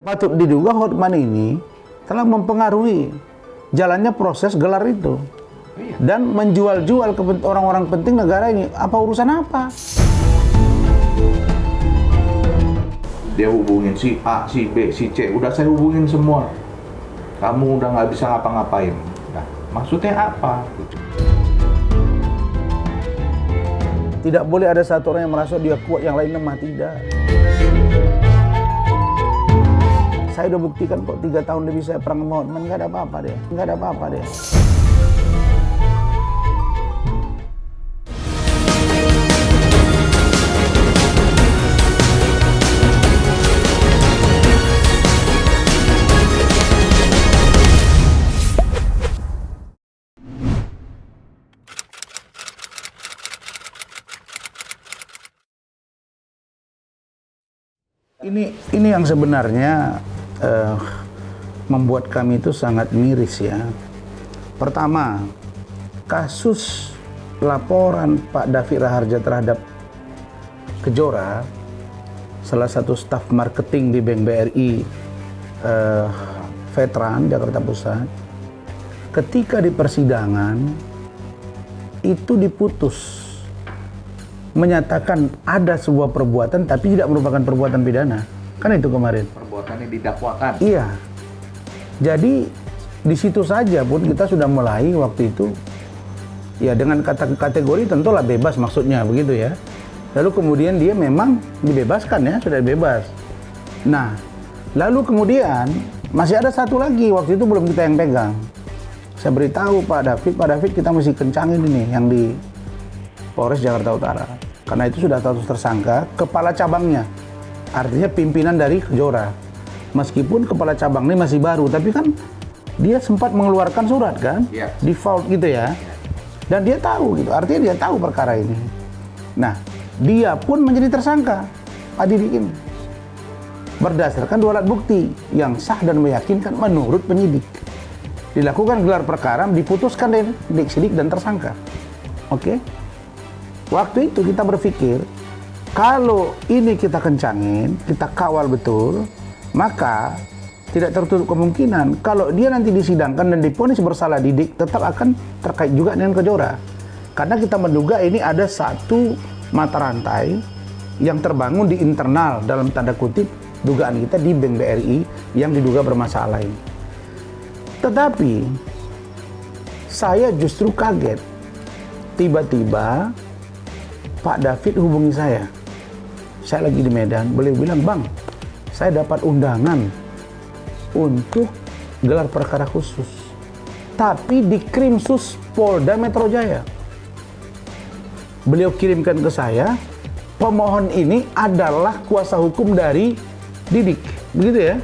Patut diduga Hotman ini telah mempengaruhi jalannya proses gelar itu dan menjual-jual ke orang-orang penting negara ini. Apa urusan apa? Dia hubungin si A, si B, si C, udah saya hubungin semua. Kamu udah nggak bisa ngapa-ngapain. Nah, maksudnya apa? Tidak boleh ada satu orang yang merasa dia kuat, yang lain lemah. Tidak. Saya udah buktikan kok 3 tahun lebih saya perang sama Hotman, nggak ada apa-apa dia. Nggak ada apa-apa dia. Ini yang sebenarnya membuat kami itu sangat miris ya. Pertama, kasus laporan Pak David Raharja terhadap Kejora, salah satu staf marketing di Bank BRI Veteran Jakarta Pusat, ketika di persidangan itu diputus menyatakan ada sebuah perbuatan tapi tidak merupakan perbuatan pidana. Kan itu kemarin. Perbuatannya didakwakan. Iya. Jadi di situ saja pun kita sudah mulai waktu itu ya dengan kategori tentulah bebas maksudnya begitu ya. Lalu kemudian dia memang dibebaskan ya, sudah bebas. Nah, lalu kemudian masih ada satu lagi waktu itu belum kita yang pegang. Saya beritahu Pak David kita mesti kencangin ini yang di Polres Jakarta Utara. Karena itu sudah status tersangka kepala cabangnya. Artinya pimpinan dari Kejora. Meskipun kepala cabang ini masih baru, tapi kan dia sempat mengeluarkan surat kan? Yeah. Default gitu ya. Dan dia tahu gitu, artinya dia tahu perkara ini. Nah, dia pun menjadi tersangka, Pak Didik ini. Berdasarkan 2 alat bukti yang sah dan meyakinkan menurut penyidik. Dilakukan gelar perkara, diputuskan dari sidik dan tersangka. Oke? Waktu itu kita berpikir, kalau ini kita kencangin, kita kawal betul, maka tidak tertutup kemungkinan kalau dia nanti disidangkan dan divonis bersalah Didik tetap akan terkait juga dengan Kejora. Karena kita menduga ini ada satu mata rantai yang terbangun di internal dalam tanda kutip dugaan kita di Bank BRI yang diduga bermasalah ini. Tetapi saya justru kaget tiba-tiba Pak David hubungi saya lagi di Medan, beliau bilang, "Bang, saya dapat undangan untuk gelar perkara khusus, tapi di Krimsus Polda Metro Jaya." Beliau kirimkan ke saya, pemohon ini adalah kuasa hukum dari Didik, begitu ya.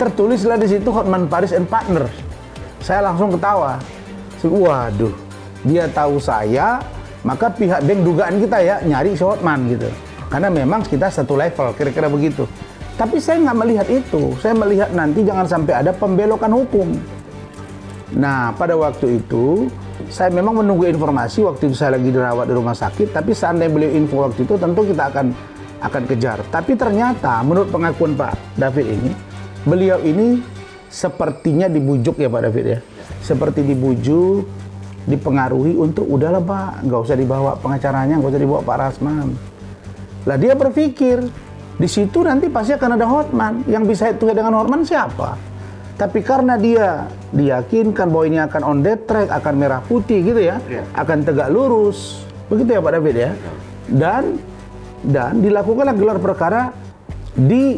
Tertulislah di situ Hotman Paris and Partners. Saya langsung ketawa. Waduh, dia tahu saya, maka pihak bank dugaan kita ya nyari si Hotman gitu. Karena memang kita satu level, kira-kira begitu. Tapi saya nggak melihat itu. Saya melihat nanti jangan sampai ada pembelokan hukum. Nah, pada waktu itu, saya memang menunggu informasi. Waktu itu saya lagi dirawat di rumah sakit. Tapi seandainya beliau info waktu itu, tentu kita akan kejar. Tapi ternyata, menurut pengakuan Pak David ini, beliau ini sepertinya dibujuk ya Pak David ya. Seperti dibujuk, dipengaruhi untuk udahlah Pak, nggak usah dibawa pengacaranya, nggak usah dibawa Pak Rasman. Lah dia berpikir di situ nanti pasti akan ada Hotman, yang bisa itu dengan Hotman siapa? Tapi karena dia diyakinkan bahwa ini akan on the track, akan merah putih gitu ya, akan tegak lurus, begitu ya Pak David ya. Dan dilakukanlah gelar perkara di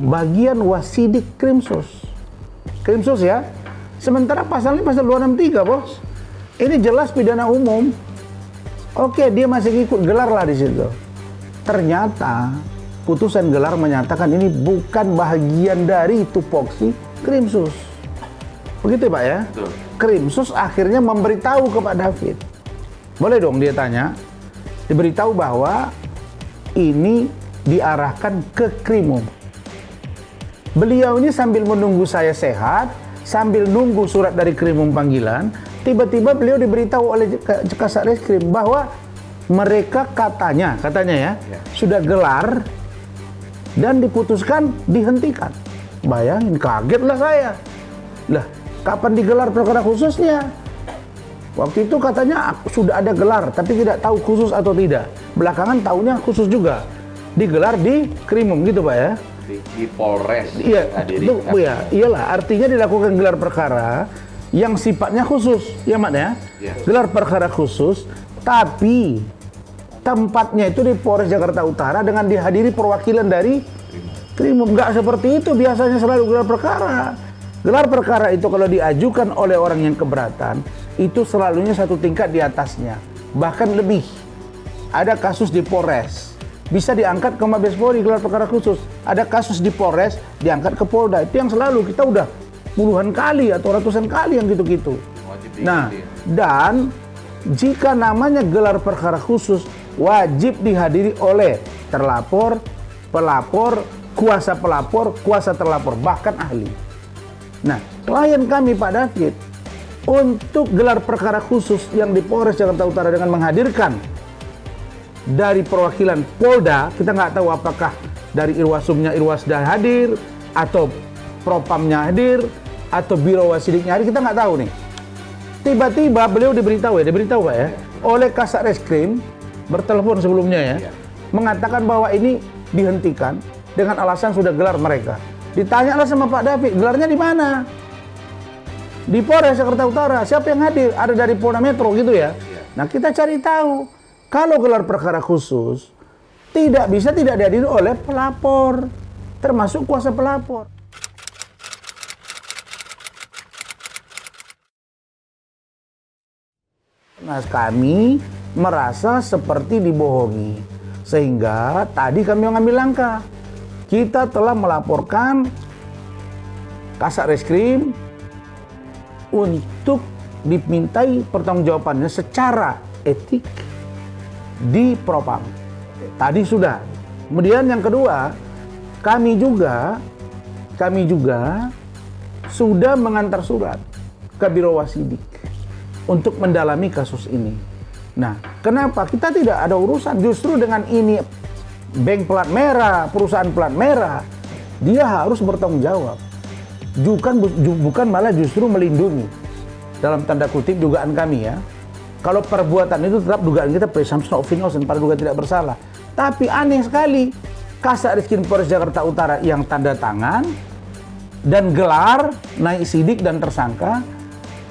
bagian Wasidik Krimsus ya. Sementara pasalnya pasal 263 bos. Ini jelas pidana umum. Oke, dia masih ikut gelar lah di situ. Ternyata putusan gelar menyatakan ini bukan bagian dari tupoksi Krimsus. Begitu Pak ya? Betul. Krimsus akhirnya memberitahu ke Pak David. Boleh dong dia tanya. Diberitahu bahwa ini diarahkan ke Krimum. Beliau ini sambil menunggu saya sehat, sambil nunggu surat dari Krimum panggilan, tiba-tiba beliau diberitahu oleh Kasat Reskrim bahwa mereka katanya ya, sudah gelar dan diputuskan dihentikan. Bayangin, kagetlah saya. Lah, kapan digelar perkara khususnya? Waktu itu katanya sudah ada gelar, tapi tidak tahu khusus atau tidak. Belakangan tahunya khusus juga. Digelar di Krimum gitu Pak ya? Di Polres. Iya, itu ya, iyalah. Artinya dilakukan gelar perkara yang sifatnya khusus, ya Mat ya? Ya. Gelar perkara khusus, tapi tempatnya itu di Polres Jakarta Utara dengan dihadiri perwakilan dari Krimum. Nggak seperti itu biasanya selalu gelar perkara. Gelar perkara itu kalau diajukan oleh orang yang keberatan, itu selalunya satu tingkat di atasnya. Bahkan lebih. Ada kasus di Polres, bisa diangkat ke Mabes Polri gelar perkara khusus. Ada kasus di Polres, diangkat ke Polda. Itu yang selalu, kita udah puluhan kali atau ratusan kali yang gitu-gitu. Nah, dan jika namanya gelar perkara khusus, wajib dihadiri oleh terlapor, pelapor, kuasa pelapor, kuasa terlapor, bahkan ahli. Nah, klien kami Pak David, untuk gelar perkara khusus yang di Polres Jakarta Utara dengan menghadirkan dari perwakilan Polda, kita nggak tahu apakah dari Irwasumnya Irwasda hadir, atau Propamnya hadir, atau Biro Wasidiknya hadir, kita nggak tahu nih. Tiba-tiba beliau diberitahu Pak ya, oleh Kasat Reskrim, bertelepon sebelumnya ya, mengatakan bahwa ini dihentikan dengan alasan sudah gelar mereka. Ditanyalah sama Pak David, gelarnya di mana? Di Polres Jakarta Utara. Siapa yang hadir? Ada dari Polda Metro gitu ya. Nah, kita cari tahu. Kalau gelar perkara khusus tidak dihadiri oleh pelapor, termasuk kuasa pelapor. Nah, kami merasa seperti dibohongi. Sehingga tadi kami mengambil langkah. Kita telah melaporkan Kasat Reskrim untuk dimintai pertanggungjawabannya secara etik di Propam. Tadi sudah. Kemudian yang kedua, kami juga sudah mengantar surat ke Biro Wasidik untuk mendalami kasus ini. Nah, kenapa kita tidak ada urusan justru dengan ini bank plat merah, perusahaan plat merah, dia harus bertanggung jawab. Bukan malah justru melindungi. Dalam tanda kutip dugaan kami ya. Kalau perbuatan itu tetap dugaan kita presumption of innocence, pada dugaan tidak bersalah. Tapi aneh sekali, Kasat Reskrim Polres Jakarta Utara yang tanda tangan dan gelar naik sidik dan tersangka,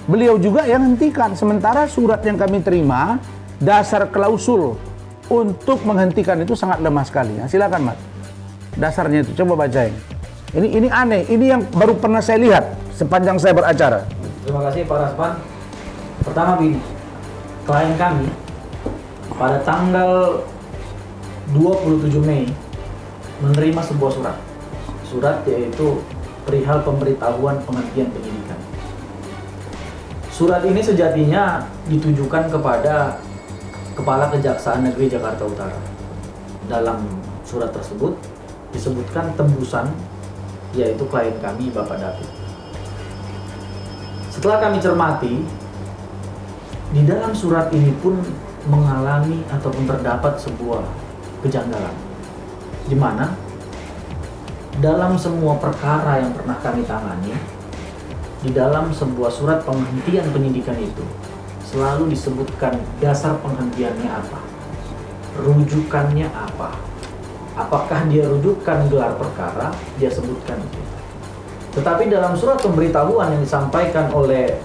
beliau juga yang hentikan. Sementara surat yang kami terima, dasar klausul untuk menghentikan itu sangat lemah sekali. Nah, silakan Mat. Dasarnya itu coba bacain. Ini aneh. Ini yang baru pernah saya lihat sepanjang saya beracara. Terima kasih Pak Rasman. Pertama begini, klien kami pada tanggal 27 Mei menerima sebuah surat. Surat yaitu perihal pemberitahuan penghentian penyidikan. Surat ini sejatinya ditujukan kepada Kepala Kejaksaan Negeri Jakarta Utara. Dalam surat tersebut disebutkan tembusan, yaitu klien kami Bapak David. Setelah kami cermati, di dalam surat ini pun mengalami ataupun terdapat sebuah kejanggalan, di mana dalam semua perkara yang pernah kami tangani, di dalam sebuah surat penghentian penyidikan itu selalu disebutkan dasar penghentiannya apa, rujukannya apa. Apakah dia rujukan gelar perkara, dia sebutkan itu. Tetapi dalam surat pemberitahuan yang disampaikan oleh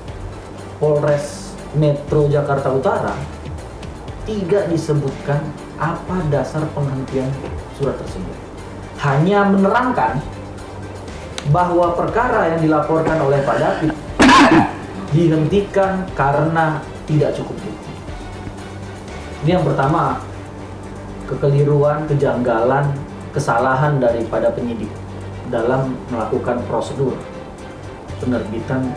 Polres Metro Jakarta Utara, tidak disebutkan apa dasar penghentian surat tersebut. Hanya menerangkan bahwa perkara yang dilaporkan oleh Pak David dihentikan karena tidak cukup bukti. Ini yang pertama, kekeliruan, kejanggalan, kesalahan daripada penyidik dalam melakukan prosedur penerbitan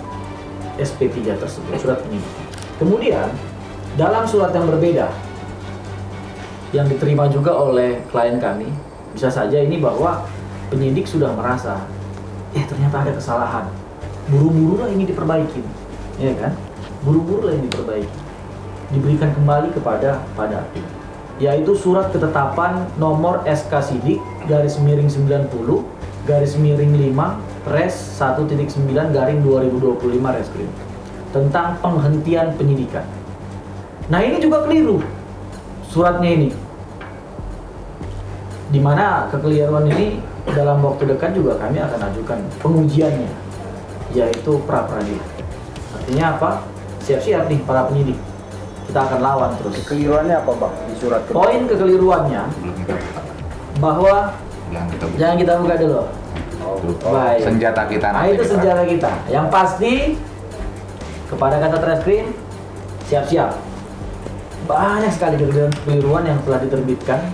SP3 tersebut, surat penyidik. Kemudian, dalam surat yang berbeda yang diterima juga oleh klien kami, bisa saja ini bahwa penyidik sudah merasa ternyata ada kesalahan, buru-buru lah ini diperbaiki, ya kan? Buru-buru lah ini diperbaiki, diberikan kembali kepada Pak David, yaitu surat ketetapan nomor SK Sidik 1/90/5/1.9 Reskrim tentang penghentian penyidikan. Nah, ini juga keliru suratnya ini, di mana kekeliruan ini dalam waktu dekat juga kami akan ajukan pengujiannya, yaitu pra peradilan. Artinya apa? Siap-siap nih para penyidik, kita akan lawan terus. Kekeliruannya apa Bang di surat kedua? Poin kekeliruannya Belum kita buka. bahwa Jangan kita buka. jangan kita buka dulu. Itu Baik. senjata kita Nah, nanti itu kita. senjata kita. Yang pasti kepada Kasat Reskrim, siap-siap. Banyak sekali kekeliruan yang telah diterbitkan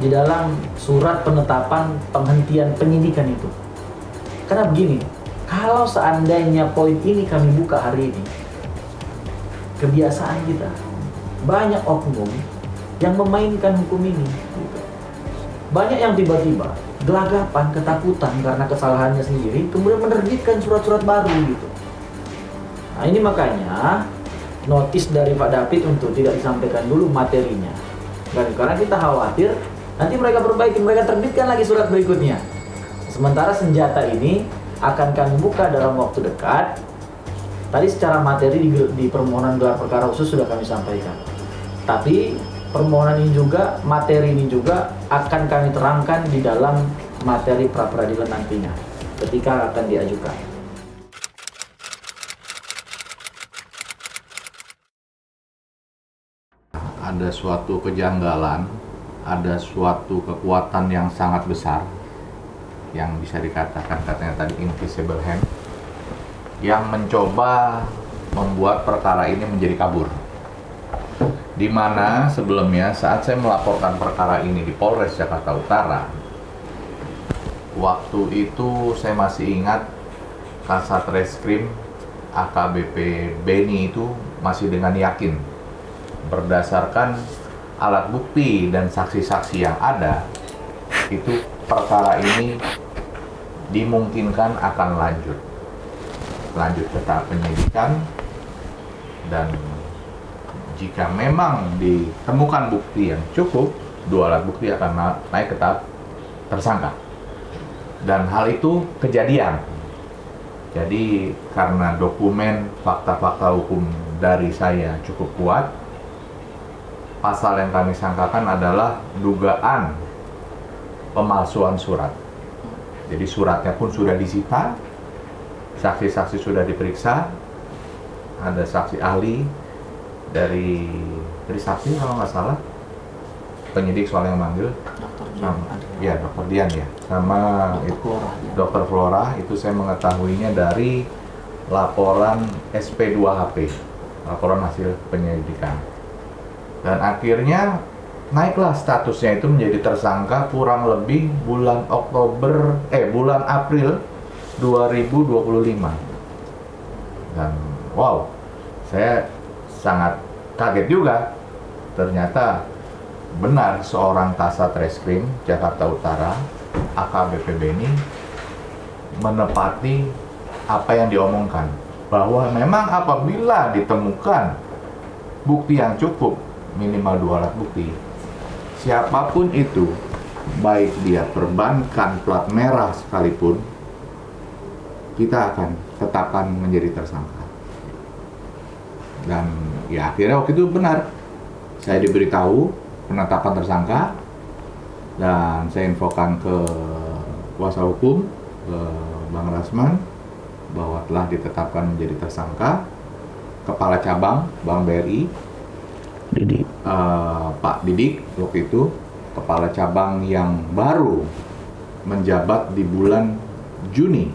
di dalam surat penetapan penghentian penyidikan itu. Karena begini, kalau seandainya poin ini kami buka hari ini, kebiasaan kita banyak oknum yang memainkan hukum ini. Gitu. Banyak yang tiba-tiba gelagapan, ketakutan karena kesalahannya sendiri, kemudian menerbitkan surat-surat baru gitu. Nah, ini makanya notis dari Pak David untuk tidak disampaikan dulu materinya. Karena kita khawatir nanti mereka perbaiki, mereka terbitkan lagi surat berikutnya. Sementara senjata ini akan kami buka dalam waktu dekat. Tadi secara materi di permohonan gelar perkara khusus sudah kami sampaikan. Tapi permohonan ini juga, materi ini juga akan kami terangkan di dalam materi pra peradilan nantinya ketika akan diajukan. Ada suatu kejanggalan, ada suatu kekuatan yang sangat besar yang bisa dikatakan katanya tadi invisible hand yang mencoba membuat perkara ini menjadi kabur. Di mana sebelumnya saat saya melaporkan perkara ini di Polres Jakarta Utara, waktu itu saya masih ingat Kasat Reskrim AKBP Beni itu masih dengan yakin berdasarkan alat bukti dan saksi-saksi yang ada, itu perkara ini dimungkinkan akan lanjut ke tahap penyidikan, dan jika memang ditemukan bukti yang cukup, 2 alat bukti akan naik ke tahap tersangka. Dan hal itu kejadian. Jadi karena dokumen fakta-fakta hukum dari saya cukup kuat, pasal yang kami sangkakan adalah dugaan pemalsuan surat. Jadi suratnya pun sudah disita, saksi-saksi sudah diperiksa, ada saksi ahli dari saksi kalau nggak salah, penyidik soalnya yang manggil, ya Dokter Dian ya, sama itu Dokter Flora, itu saya mengetahuinya dari laporan SP2HP, laporan hasil penyelidikan. Dan akhirnya naiklah statusnya itu menjadi tersangka kurang lebih bulan April 2025. Dan wow, saya sangat kaget juga. Ternyata benar seorang Kasat Reskrim Jakarta Utara AKBP Beni menepati apa yang diomongkan, bahwa memang apabila ditemukan bukti yang cukup, minimal 2 alat bukti, siapapun itu, baik dia perbankan plat merah sekalipun, kita akan tetapkan menjadi tersangka. Dan ya akhirnya waktu itu benar, saya diberitahu penetapan tersangka, dan saya infokan ke kuasa hukum, ke Bang Rasman, bahwa telah ditetapkan menjadi tersangka. Kepala cabang Bank BRI Didik. Pak Didik waktu itu, kepala cabang yang baru menjabat di bulan Juni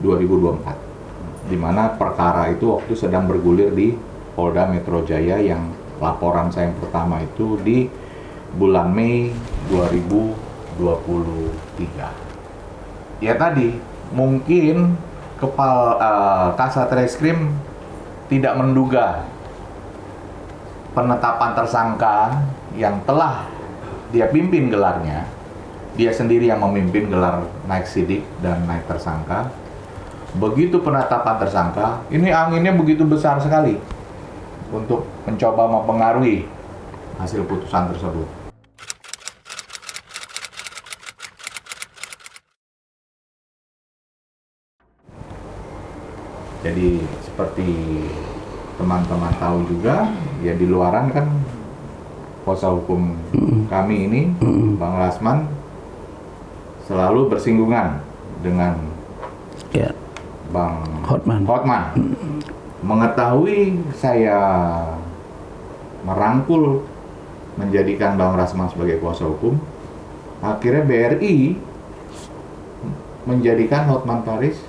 2024, di mana perkara itu waktu sedang bergulir di Polda Metro Jaya, yang laporan saya yang pertama itu di bulan Mei 2023. Ya tadi mungkin Kasat Reskrim tidak menduga penetapan tersangka yang telah dia pimpin gelarnya, dia sendiri yang memimpin gelar naik sidik dan naik tersangka. Begitu penetapan tersangka, ini anginnya begitu besar sekali untuk mencoba mempengaruhi hasil putusan tersebut. Jadi seperti teman-teman tahu juga, ya di luaran kan kuasa hukum kami ini, Bang Rasman, selalu bersinggungan dengan Ya, Bang Hotman. Mengetahui saya merangkul menjadikan Bang Rasman sebagai kuasa hukum, akhirnya BRI menjadikan Hotman Paris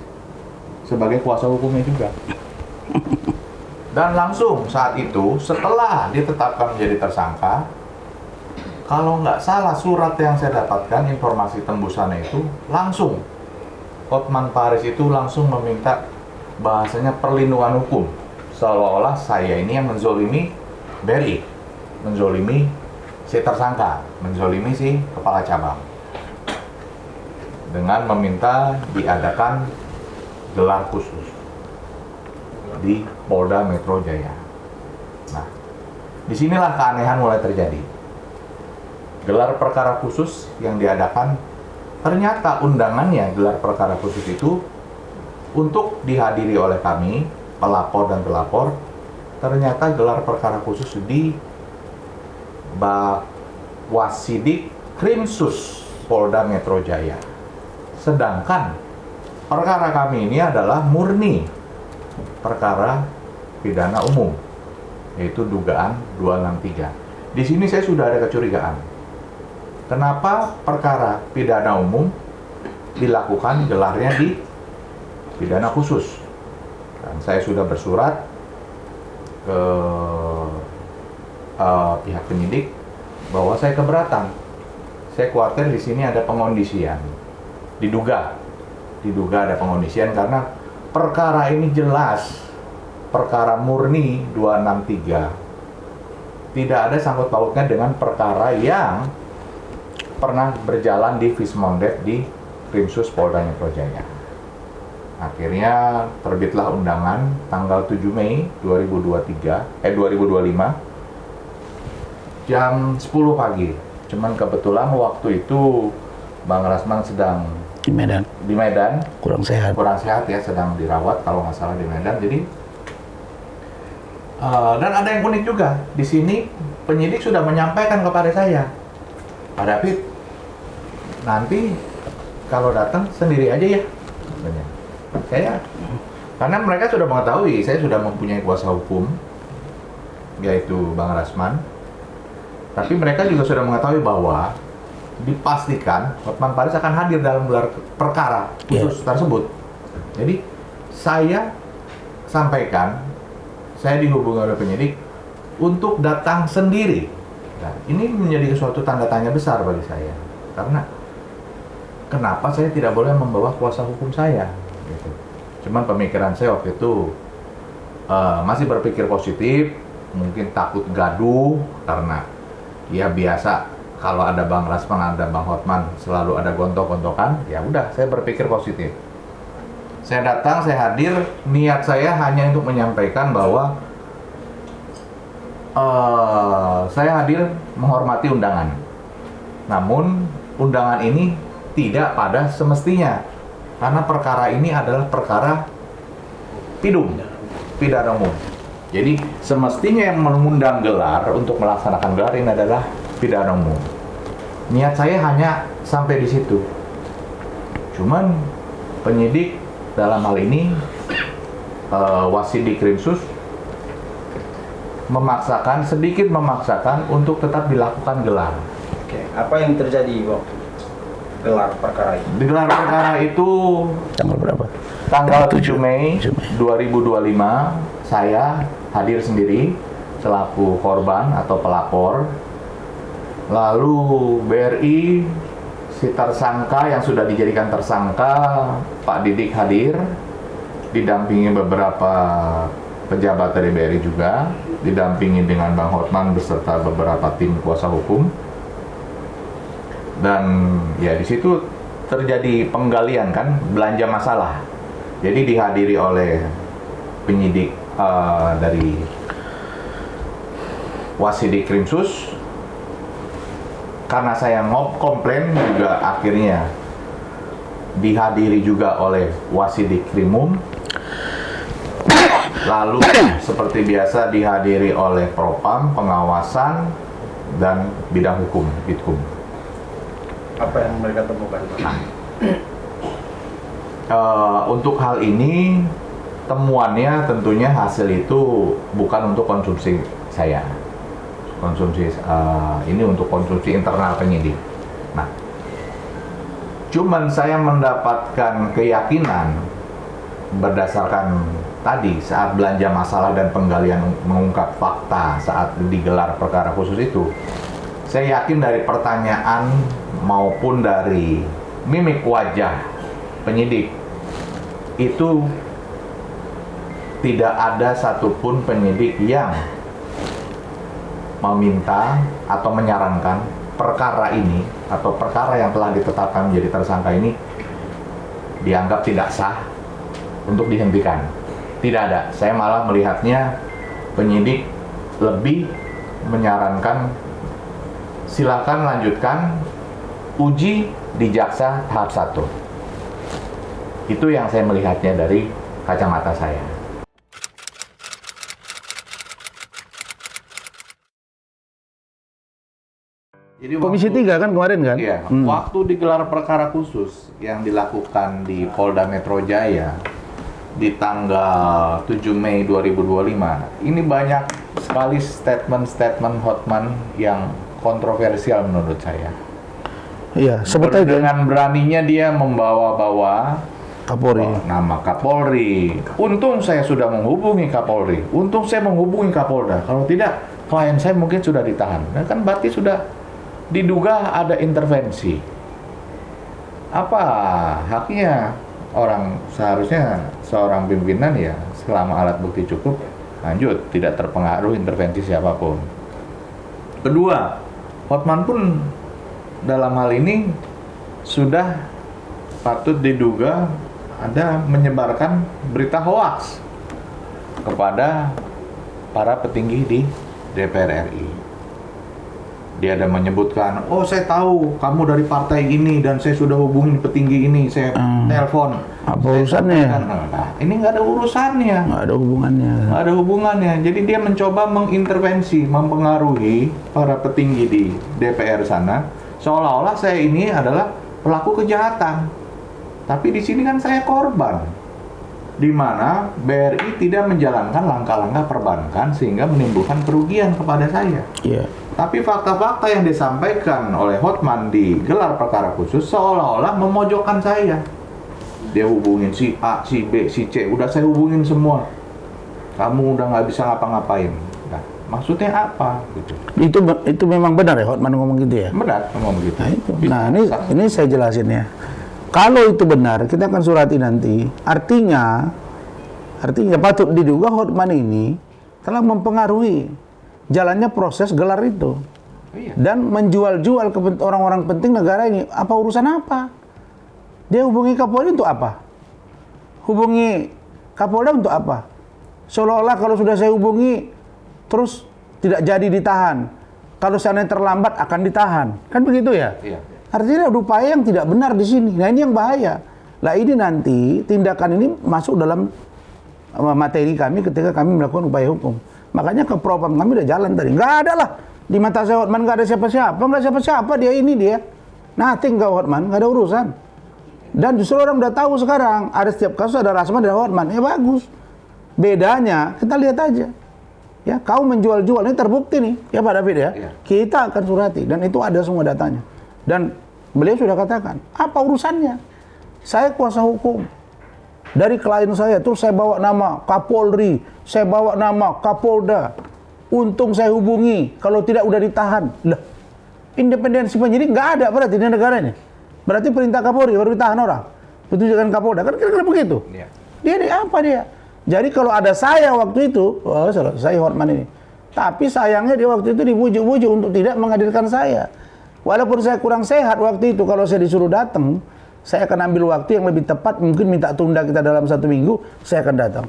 sebagai kuasa hukumnya juga. Dan langsung saat itu, setelah ditetapkan menjadi tersangka, kalau nggak salah surat yang saya dapatkan, informasi tembusannya itu, langsung Hotman Paris itu langsung meminta bahasanya perlindungan hukum. Seolah-olah saya ini yang menzolimi BRI, menzolimi si tersangka, menzolimi si kepala cabang. Dengan meminta diadakan gelar khusus di Polda Metro Jaya. Nah, disinilah keanehan mulai terjadi. Gelar perkara khusus yang diadakan, ternyata undangannya gelar perkara khusus itu untuk dihadiri oleh kami, pelapor dan pelapor. Ternyata gelar perkara khusus di Wasidik Krimsus Polda Metro Jaya. Sedangkan perkara kami ini adalah murni perkara pidana umum, yaitu dugaan 263. Di sini saya sudah ada kecurigaan. Kenapa perkara pidana umum dilakukan gelarnya di pidana khusus? Dan saya sudah bersurat ke pihak penyidik bahwa saya keberatan. Saya khawatir di sini ada pengondisian. Diduga ada pengondisian karena perkara ini jelas perkara murni 263. Tidak ada sangkut pautnya dengan perkara yang pernah berjalan di Vismondet di Krimsus Polda Metro Jaya. Akhirnya terbitlah undangan tanggal 7 Mei 2025 jam 10 pagi. Cuman kebetulan waktu itu Bang Rasman sedang Di Medan. Kurang sehat ya, sedang dirawat kalau nggak salah di Medan. Jadi dan ada yang unik juga di sini, penyidik sudah menyampaikan kepada saya, Pak David, nanti kalau datang sendiri aja ya. Saya, karena mereka sudah mengetahui saya sudah mempunyai kuasa hukum, yaitu Bang Rasman. Tapi mereka juga sudah mengetahui bahwa dipastikan Hotman Paris akan hadir dalam gelar perkara khusus tersebut. Jadi saya sampaikan, saya dihubungi oleh penyidik untuk datang sendiri. Nah, ini menjadi suatu tanda tanya besar bagi saya, karena kenapa saya tidak boleh membawa kuasa hukum saya? Gitu. Cuman pemikiran saya waktu itu masih berpikir positif, mungkin takut gaduh karena ya biasa. Kalau ada Bang Rasman, ada Bang Hotman, selalu ada gontok-gontokan. Ya udah, saya berpikir positif. Saya datang, saya hadir. Niat saya hanya untuk menyampaikan bahwa saya hadir menghormati undangan. Namun undangan ini tidak pada semestinya, karena perkara ini adalah perkara pidana umum. Jadi semestinya yang mengundang gelar untuk melaksanakan gelar ini adalah pidana umum. Niat saya hanya sampai di situ. Cuman penyidik dalam hal ini Wasidik Krimsus sedikit memaksakan untuk tetap dilakukan gelar. Oke, apa yang terjadi waktu gelar perkara itu? Di gelar perkara itu tanggal berapa? Tanggal 7 Mei 2025 saya hadir sendiri selaku korban atau pelapor. Lalu BRI, si tersangka yang sudah dijadikan tersangka, Pak Didik hadir, didampingi beberapa pejabat dari BRI juga, didampingi dengan Bang Hotman beserta beberapa tim kuasa hukum. Dan ya di situ terjadi penggalian kan, belanja masalah. Jadi dihadiri oleh penyidik dari Wasidik Krimsus. Karena saya komplain juga akhirnya dihadiri juga oleh Wasidik Krimum. Lalu seperti biasa dihadiri oleh Propam, pengawasan, dan bidang hukum, Bitkum. Apa yang mereka temukan? Untuk hal ini, temuannya tentunya hasil itu bukan untuk konsumsi saya. Ini untuk konsumsi internal penyidik. Nah, cuman saya mendapatkan keyakinan berdasarkan tadi saat belanja masalah dan penggalian mengungkap fakta saat digelar perkara khusus itu, saya yakin dari pertanyaan maupun dari mimik wajah penyidik itu tidak ada satupun penyidik yang meminta atau menyarankan perkara ini atau perkara yang telah ditetapkan menjadi tersangka ini dianggap tidak sah untuk dihentikan. Tidak ada. Saya malah melihatnya penyidik lebih menyarankan silakan lanjutkan uji di jaksa tahap 1. Itu yang saya melihatnya dari kacamata saya. Jadi Komisi 3 kan kemarin kan? Iya, waktu digelar perkara khusus yang dilakukan di Polda Metro Jaya di tanggal 7 Mei 2025, ini banyak sekali statement-statement Hotman yang kontroversial menurut saya. Iya, seperti itu. Dengan beraninya dia membawa-bawa Kapolri. nama Kapolri. Untung saya sudah menghubungi Kapolri. Untung saya menghubungi Kapolda. Kalau tidak, klien saya mungkin sudah ditahan. Nah, kan berarti sudah diduga ada intervensi. Apa haknya orang seharusnya seorang pimpinan ya selama alat bukti cukup lanjut, tidak terpengaruh intervensi siapapun. Kedua, Hotman pun dalam hal ini sudah patut diduga ada menyebarkan berita hoaks kepada para petinggi di DPR RI. Dia ada menyebutkan, oh saya tahu kamu dari partai ini dan saya sudah hubungi petinggi ini, saya telepon. Apa urusannya? Nah, ini nggak ada urusannya. Nggak ada hubungannya. Nggak ada hubungannya. Jadi dia mencoba mengintervensi, mempengaruhi para petinggi di DPR sana, seolah-olah saya ini adalah pelaku kejahatan. Tapi di sini kan saya korban, di mana BRI tidak menjalankan langkah-langkah perbankan sehingga menimbulkan kerugian kepada saya. Iya. Tapi fakta-fakta yang disampaikan oleh Hotman di gelar perkara khusus seolah-olah memojokkan saya. Dia hubungin si A, si B, si C, udah saya hubungin semua. Kamu udah nggak bisa ngapa-ngapain. Nah, maksudnya apa? Gitu. Itu memang benar ya Hotman ngomong gitu ya? Benar, ngomong gitu. Nah, itu. Nah, ini saya jelasin ya. Kalau itu benar, kita akan surati nanti. Artinya patut diduga Hotman ini telah mempengaruhi jalannya proses gelar itu. Iya. Dan menjual-jual ke orang-orang penting negara ini. Apa urusan apa? Dia hubungi Kapolri untuk apa? Hubungi Kapolda untuk apa? Seolah-olah kalau sudah saya hubungi, terus tidak jadi ditahan. Kalau seandainya terlambat akan ditahan. Kan begitu ya? Iya. Artinya ada upaya yang tidak benar di sini. Nah ini yang bahaya. Lah ini nanti tindakan ini masuk dalam materi kami ketika kami melakukan upaya hukum. Makanya ke propam kami udah jalan tadi. Nggak ada lah. Di mata saya Hotman nggak ada siapa-siapa. Nggak siapa-siapa dia ini dia. Nothing ke Hotman. Nggak ada urusan. Dan justru orang udah tahu sekarang. Ada setiap kasus ada Rasman dan Hotman. Ya bagus. Bedanya kita lihat aja. Ya kau menjual-jual. Ini terbukti nih. Ya Pak David ya. Iya. Kita akan surati. Dan itu ada semua datanya. Dan beliau sudah katakan. Apa urusannya? Saya kuasa hukum. Dari klien saya, terus saya bawa nama Kapolri, saya bawa nama Kapolda. Untung saya hubungi, kalau tidak udah ditahan. Lah, independensi penyidik nggak ada berarti di negara ini. Berarti perintah Kapolri baru ditahan orang. Petunjukan Kapolda, kan kira-kira begitu. Iya. Dia apa dia? Jadi kalau ada saya waktu itu, oh saya Hotman ini. Tapi sayangnya dia waktu itu dibujuk-bujuk untuk tidak menghadirkan saya. Walaupun saya kurang sehat waktu itu, kalau saya disuruh datang, saya akan ambil waktu yang lebih tepat, mungkin minta tunda kita dalam 1 minggu, saya akan datang.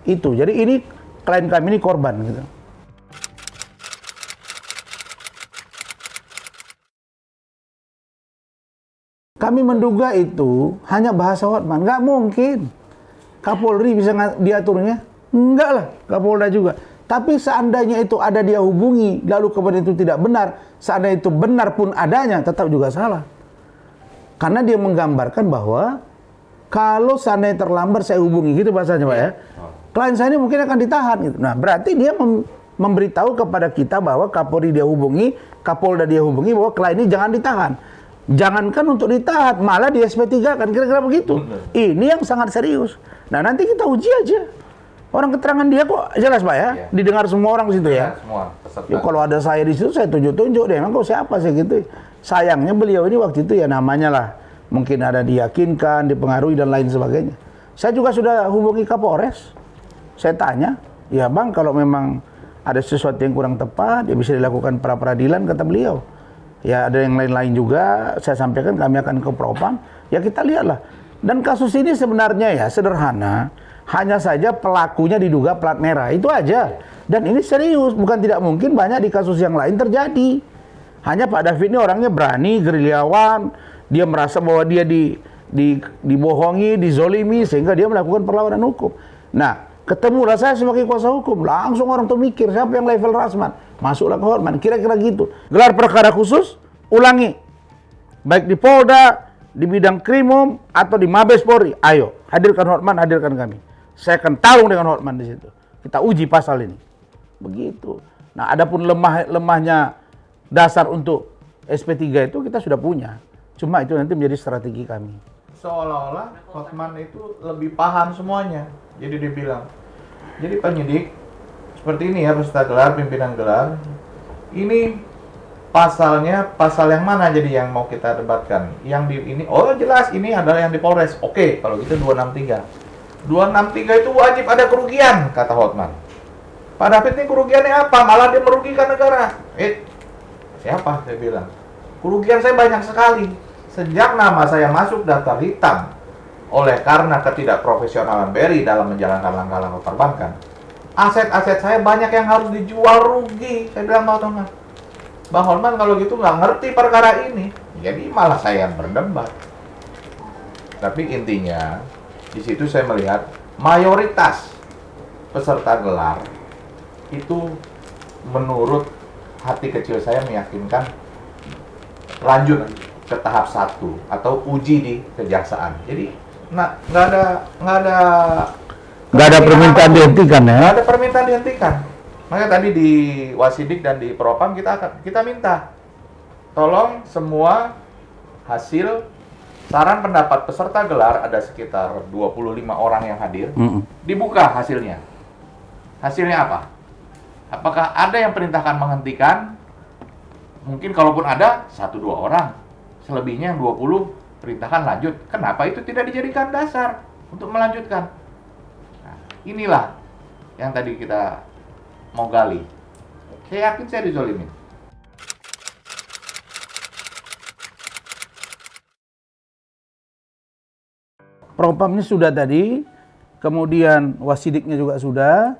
Itu, jadi ini klien kami ini korban gitu. Kami menduga itu hanya bahasa Hotman, nggak mungkin. Kapolri bisa diaturnya, Enggak lah, Kapolda juga. Tapi seandainya itu ada dia hubungi, lalu kemudian itu tidak benar, seandainya itu benar pun adanya, tetap juga salah. Karena dia menggambarkan bahwa kalau seandainya terlambat saya hubungi, gitu bahasanya Pak ya. Klien saya ini mungkin akan ditahan gitu. Nah, berarti dia memberitahu kepada kita bahwa Kapolri dia hubungi, Kapolda dia hubungi bahwa klien ini jangan ditahan. Jangankan untuk ditahan, malah di SP3 kan kira-kira begitu. Ini yang sangat serius. Nah, nanti kita uji aja. Orang keterangan dia kok jelas Pak ya, didengar semua orang di situ ya. Semua peserta. Ya kalau ada saya di situ saya tunjuk-tunjuk deh. Emang kok siapa sih gitu? Sayangnya beliau ini waktu itu ya namanya lah mungkin ada diyakinkan, dipengaruhi dan lain sebagainya. Saya juga sudah hubungi Kapolres. Saya tanya, ya Bang kalau memang ada sesuatu yang kurang tepat, ya bisa dilakukan pra peradilan kata beliau. Ya ada yang lain-lain juga. Saya sampaikan kami akan ke Propam. Ya kita lihatlah. Dan kasus ini sebenarnya ya sederhana. Hanya saja pelakunya diduga plat merah, itu aja. Dan ini serius, bukan tidak mungkin banyak di kasus yang lain terjadi. Hanya Pak David ini orangnya berani, gerilyawan, dia merasa bahwa dia dibohongi, dizolimi, sehingga dia melakukan perlawanan hukum. Nah, ketemulah saya sebagai kuasa hukum, langsung orang tuh mikir, siapa yang level Rasman? Masuklah ke Hotman, kira-kira gitu. Gelar perkara khusus, ulangi. Baik di Polda, di bidang krimum, atau di Mabes Polri, ayo, hadirkan Hotman, hadirkan kami. Saya akan tarung dengan Hotman di situ. Kita uji pasal ini. Begitu. Nah, adapun lemahnya dasar untuk SP3 itu kita sudah punya. Cuma itu nanti menjadi strategi kami. Seolah-olah Hotman itu lebih paham semuanya. Jadi dia bilang, jadi penyidik seperti ini ya peserta gelar, pimpinan gelar. Ini pasalnya pasal yang mana jadi yang mau kita debatkan? Yang di ini, oh jelas ini adalah yang di Polres. Oke, kalau gitu 263. 263 itu wajib ada kerugian, kata Hotman. Pak David ini kerugiannya apa? Malah dia merugikan negara. Siapa? Saya bilang. Kerugian saya banyak sekali. Sejak nama saya masuk daftar hitam oleh karena ketidakprofesionalan BRI dalam menjalankan langkah-langkah perbankan, aset-aset saya banyak yang harus dijual rugi. Saya bilang, tahu nggak? Bang Hotman kalau gitu nggak ngerti perkara ini. Jadi malah saya yang berdebat. Tapi intinya, di situ saya melihat mayoritas peserta gelar itu menurut hati kecil saya meyakinkan lanjut ke tahap 1 atau uji di kejaksaan. Jadi nggak ada permintaan dihentikan ya. Nggak ada permintaan dihentikan. Makanya tadi di Wasidik dan di Propam kita minta tolong semua hasil saran pendapat peserta gelar, ada sekitar 25 orang yang hadir, dibuka hasilnya. Hasilnya apa? Apakah ada yang perintahkan menghentikan? Mungkin kalaupun ada, 1-2 orang. Selebihnya yang 20 perintahkan lanjut. Kenapa itu tidak dijadikan dasar untuk melanjutkan? Nah, inilah yang tadi kita mau gali. Saya yakin saya dizolimin. Propamnya sudah tadi, kemudian Wasidiknya juga sudah.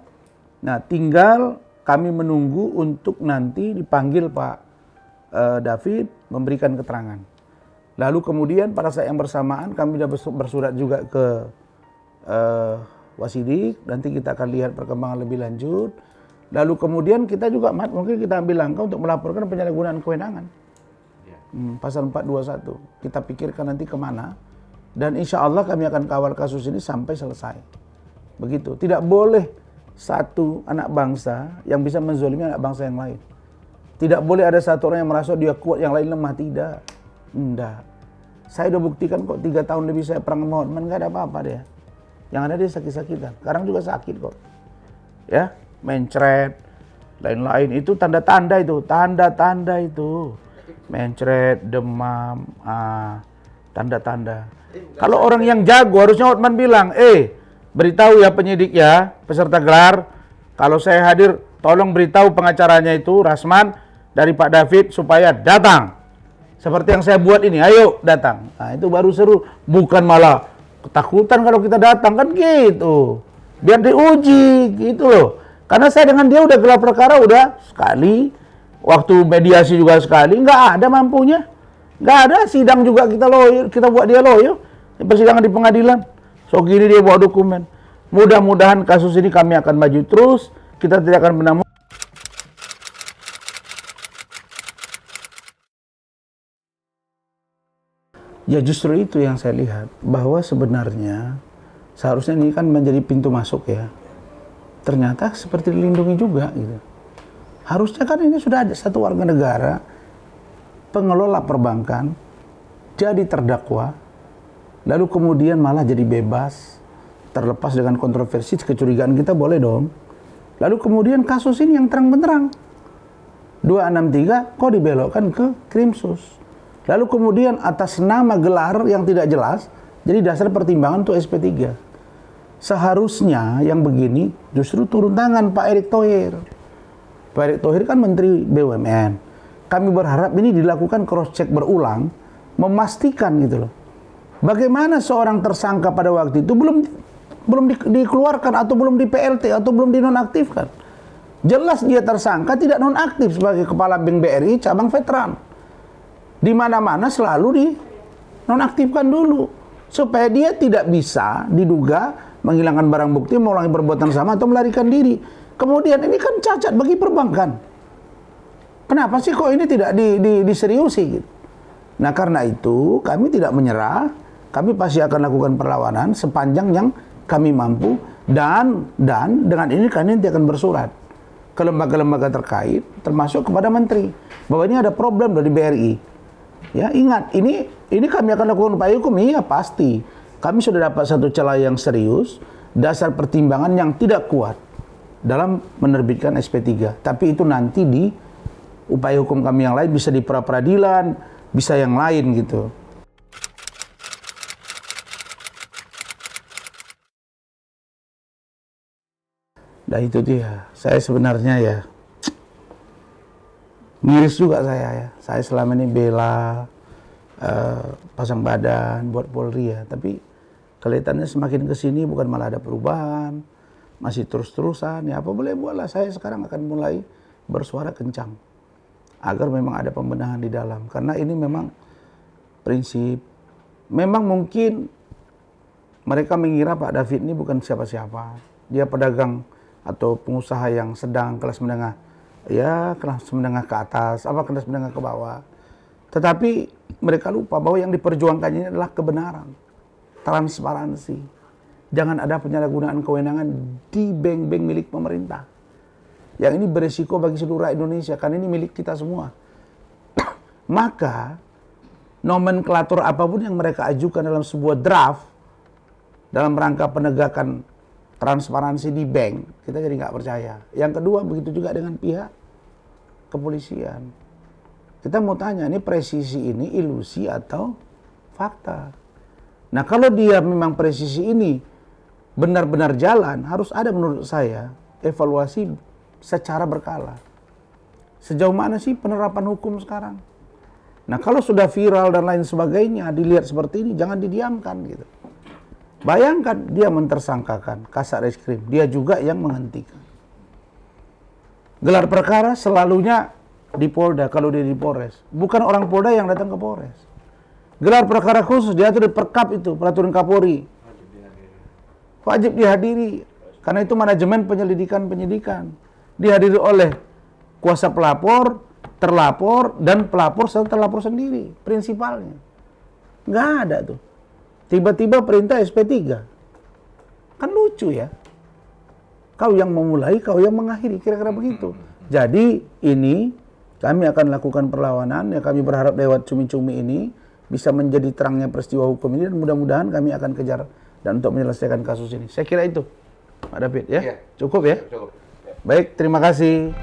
Nah, tinggal kami menunggu untuk nanti dipanggil Pak David memberikan keterangan. Lalu kemudian pada saat yang bersamaan kami sudah bersurat juga ke Wasidik, nanti kita akan lihat perkembangan lebih lanjut. Lalu kemudian kita juga mungkin kita ambil langkah untuk melaporkan penyalahgunaan kewenangan. Pasal 421. Kita pikirkan nanti kemana. Dan insya Allah kami akan kawal kasus ini sampai selesai. Begitu. Tidak boleh satu anak bangsa yang bisa menzolimi anak bangsa yang lain. Tidak boleh ada satu orang yang merasa dia kuat, yang lain lemah. Tidak. Tidak. Saya udah buktikan kok 3 tahun lebih saya perang sama Hotman, nggak ada apa-apa dia. Yang ada dia sakit-sakitan. Sekarang juga sakit kok. Ya, mencret, lain-lain. Itu tanda-tanda itu. Tanda-tanda itu. Mencret, demam, tanda-tanda. Kalau orang yang jago harusnya Hotman bilang, beritahu ya penyidik ya, peserta gelar, kalau saya hadir tolong beritahu pengacaranya itu Rasman dari Pak David supaya datang. Seperti yang saya buat ini, ayo datang. Nah, itu baru seru, bukan malah ketakutan kalau kita datang kan gitu. Biar diuji gitu loh. Karena saya dengan dia udah gelar perkara udah sekali, waktu mediasi juga sekali, nggak ada mampunya. Nggak ada, sidang juga kita buat dia loyo. Persidangan di pengadilan. So gini dia bawa dokumen. Mudah-mudahan kasus ini kami akan maju terus. Kita tidak akan pernah. Ya justru itu yang saya lihat, bahwa sebenarnya seharusnya ini kan menjadi pintu masuk ya. Ternyata seperti dilindungi juga gitu. Harusnya kan ini sudah ada satu warga negara, pengelola perbankan, jadi terdakwa, lalu kemudian malah jadi bebas, terlepas dengan kontroversi, kecurigaan kita boleh dong. Lalu kemudian kasus ini yang terang-benderang, 263 kok dibelokkan ke Krimsus. Lalu kemudian atas nama gelar yang tidak jelas, jadi dasar pertimbangan untuk SP3. Seharusnya yang begini justru turun tangan Pak Erick Thohir. Pak Erick Thohir kan Menteri BUMN. Kami berharap ini dilakukan cross check berulang, memastikan gitu loh. Bagaimana seorang tersangka pada waktu itu belum dikeluarkan atau belum di PLT atau belum dinonaktifkan. Jelas dia tersangka tidak nonaktif sebagai kepala Bank BRI cabang veteran. Di mana-mana selalu dinonaktifkan dulu supaya dia tidak bisa diduga menghilangkan barang bukti, mengulangi perbuatan sama atau melarikan diri. Kemudian ini kan cacat bagi perbankan. Kenapa sih kok ini tidak diseriusi gitu? Nah karena itu kami tidak menyerah, kami pasti akan lakukan perlawanan sepanjang yang kami mampu dan dengan ini kami nanti akan bersurat ke lembaga-lembaga terkait termasuk kepada menteri bahwa ini ada problem dari BRI. Ya ingat ini kami akan lakukan upaya hukum, iya pasti. Kami sudah dapat satu celah yang serius, dasar pertimbangan yang tidak kuat dalam menerbitkan SP3. Tapi itu nanti di upaya hukum kami yang lain, bisa di pra-peradilan, bisa yang lain gitu. Nah itu dia, saya sebenarnya ya miris juga saya ya. Saya selama ini bela pasang badan buat Polri ya, tapi kelihatannya semakin kesini bukan malah ada perubahan, masih terus-terusan. Ya apa boleh buatlah, saya sekarang akan mulai bersuara kencang agar memang ada pembenahan di dalam, karena ini memang prinsip. Memang mungkin mereka mengira Pak David ini bukan siapa-siapa, dia pedagang atau pengusaha yang sedang, kelas menengah, ya kelas menengah ke atas, apa kelas menengah ke bawah. Tetapi mereka lupa bahwa yang diperjuangkan ini adalah kebenaran, transparansi. Jangan ada penyalahgunaan kewenangan di bank-bank milik pemerintah. Yang ini beresiko bagi seluruh Indonesia, karena ini milik kita semua. Maka nomenklatur apapun yang mereka ajukan dalam sebuah draft dalam rangka penegakan transparansi di bank, kita jadi nggak percaya. Yang kedua begitu juga dengan pihak kepolisian. Kita mau tanya, ini presisi ini ilusi atau fakta? Nah kalau dia memang presisi ini benar-benar jalan, harus ada menurut saya evaluasi secara berkala. Sejauh mana sih penerapan hukum sekarang? Nah kalau sudah viral dan lain sebagainya, dilihat seperti ini, jangan didiamkan gitu. Bayangkan dia mentersangkakan Kasat Reskrim, dia juga yang menghentikan. Gelar perkara selalunya di Polda kalau dia di Polres. Bukan orang Polda yang datang ke Polres. Gelar perkara khusus diatur di Perkap itu, peraturan Kapolri. Wajib dihadiri. Karena itu manajemen penyidikan. Dihadiri oleh kuasa pelapor, terlapor, dan pelapor serta terlapor sendiri. Prinsipalnya. Nggak ada tuh. Tiba-tiba perintah SP3. Kan lucu ya. Kau yang memulai, kau yang mengakhiri. Kira-kira begitu. Jadi ini kami akan lakukan perlawanan. Ya kami berharap lewat cumi-cumi ini bisa menjadi terangnya peristiwa hukum ini. Dan mudah-mudahan kami akan kejar dan untuk menyelesaikan kasus ini. Saya kira itu, Pak David ya. Cukup ya? Cukup. Baik, terima kasih.